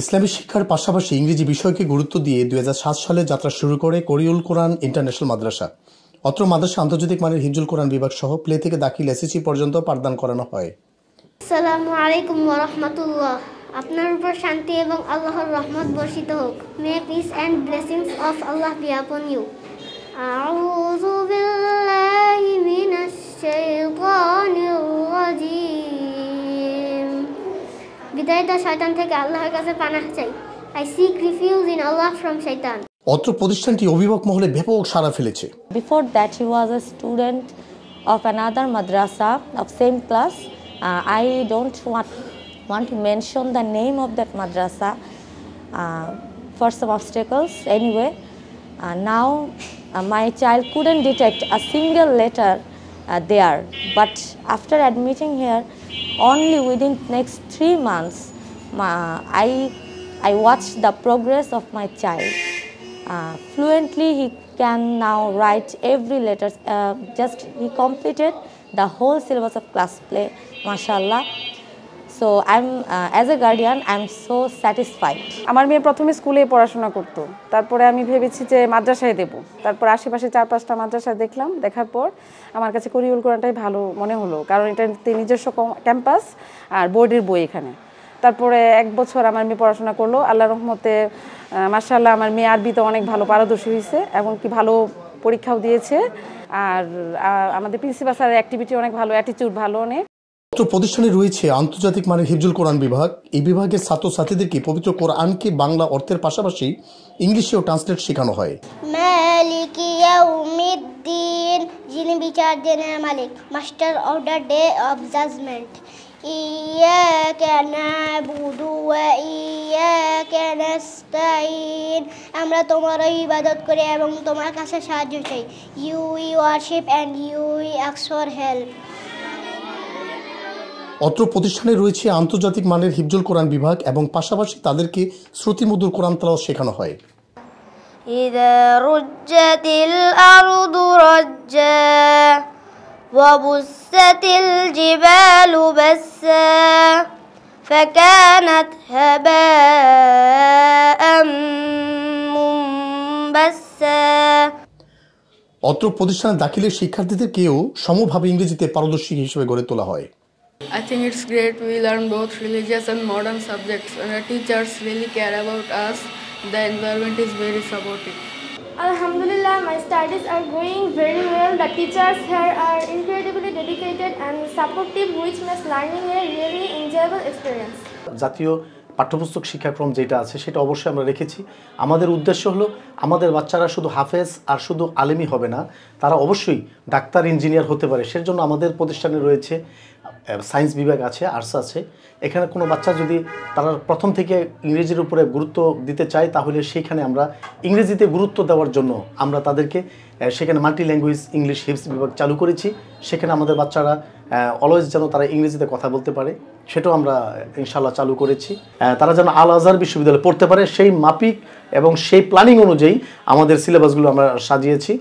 ইসলামী শিক্ষার পাশাপাশি ইংরেজি বিষয়কে গুরুত্ব দিয়ে 2007 সালে যাত্রা শুরু করে কোরিউল কোরআন ইন্টারন্যাশনাল মাদ্রাসা। অত্র মাদ্রাসা আন্তর্জাতিক মানের হিফজুল কোরআন বিভাগ সহ প্লে থেকে দাখিল এসএসসি পর্যন্ত পাঠদান করানো হয়। আসসালামু আলাইকুম ওয়া রাহমাতুল্লাহ। আপনার উপর শান্তি এবং আল্লাহর রহমত বর্ষিত হোক। May peace and blessings of Allah be upon you. আউযু বিল্লাহি মিনাশ শাইতানির রাজীম। বিদায়িত শয়তান থেকে আল্লাহর কাছে পানাহ চাই। I seek refuge in Allah from shaitan. অত্র প্রতিষ্ঠানটি অভিভাবক মহলে ব্যাপক সাড়া ফেলেছে। Before that he was a student of another madrasa of same class. I don't want to mention the name of that madrasa for some obstacles. Anyway, now my child couldn't detect a single letter there, but after admitting here, only within next 3 months, I watched the progress of my child. Fluently, he can now write every letter. Just he completed the whole syllabus of class play, mashallah. So I'm as a guardian, I'm so satisfied. আমার মেয়ে প্রথমে স্কুলে পড়াশোনা করত, তারপরে আমি ভেবেছি যে মাদ্রাসায় দেব। তারপর আশেপাশে 4-5টা মাদ্রাসা দেখলাম, দেখার পর আমার কাছে কোরিউল কোরআনটাই ভালো মনে হলো, কারণ এটা নিজস্ব ক্যাম্পাস আর বোর্ডের বই এখানে। তারপরে 1 বছর আমার মেয়ে পড়াশোনা করলো, আল্লাহর রহমতে মাশাআল্লাহ আমার মেয়ে আরবিতে অনেক ভালো পারদর্শী হয়েছে এবং কি ভালো পরীক্ষাও দিয়েছে। আর আমাদের প্রিন্সিপাল স্যারের অ্যাক্টিভিটি অনেক ভালো, অ্যাটিটিউড ভালো অনেক। অত্র প্রতিষ্ঠানে রয়েছে আন্তর্জাতিক মানের হিফজুল কোরআন বিভাগ। এই বিভাগের ছাত্রছাত্রীদেরকে পবিত্র কোরআনকে বাংলা অর্থের পাশাপাশি ইংলিশেও ট্রান্সলেট শেখানো হয়। মালিকি ইয়াউমিদ্দিন, যিনি বিচার দিনের মালিক, master of the day of judgement. ইয়াকা নাবুদু ওয়া ইয়াকা নাস্তাইন, আমরা তোমার ইবাদত করি এবং তোমার কাছে সাহায্য চাই। You worship and you ask for help. অত্র প্রতিষ্ঠানে রয়েছে আন্তর্জাতিক মানের হিফজুল কোরআন বিভাগ এবং পাশাপাশি তাদেরকে শ্রুতিমধুর কোরআন তেলাওয়াত শেখানো হয়। ইযা রুজ্জাতিল আরদু রাজ্জা ওয়া বুসাতিল জিবালু বাসসা ফাকানাত হাবাআম মুনবাসসা। অত্র প্রতিষ্ঠানে দাখিলের শিক্ষার্থীদেরকেও সমভাবে ইংরেজিতে পারদর্শী হিসেবে গড়ে তোলা হয়। I think it's great. We learn both religious and modern subjects, and our teachers really care about us. The environment is very supportive. Alhamdulillah, my studies are going very well. The teachers here are incredibly dedicated and supportive, which makes learning a really enjoyable experience. জাতীয় পাঠ্যপুস্তক শিক্ষাক্রম যেটা আছে সেটা অবশ্যই আমরা রেখেছি। আমাদের উদ্দেশ্য হলো আমাদের বাচ্চারা শুধু হাফেজ আর শুধু আলেমই হবে না, তারা অবশ্যই ডাক্তার, ইঞ্জিনিয়ার হতে পারে। সেজন্য আমাদের প্রতিষ্ঠানে রয়েছে সায়েন্স বিভাগ আছে, আর্টস আছে। এখানে কোনো বাচ্চা যদি তারা প্রথম থেকে ইংরেজির উপরে গুরুত্ব দিতে চায়, তাহলে সেইখানে আমরা ইংরেজিতে গুরুত্ব দেওয়ার জন্য আমরা তাদেরকে সেখানে মাল্টি ল্যাঙ্গুয়েজ ইংলিশ হিফজ বিভাগ চালু করেছি। সেখানে আমাদের বাচ্চারা অলওয়েজ যেন তারা ইংরেজিতে কথা বলতে পারে, সেটাও আমরা ইনশাআল্লাহ চালু করেছি। তারা যেন আল আজহার বিশ্ববিদ্যালয়ে পড়তে পারে, সেই মাফিক এবং সেই প্ল্যানিং অনুযায়ী আমাদের সিলেবাসগুলো আমরা সাজিয়েছি।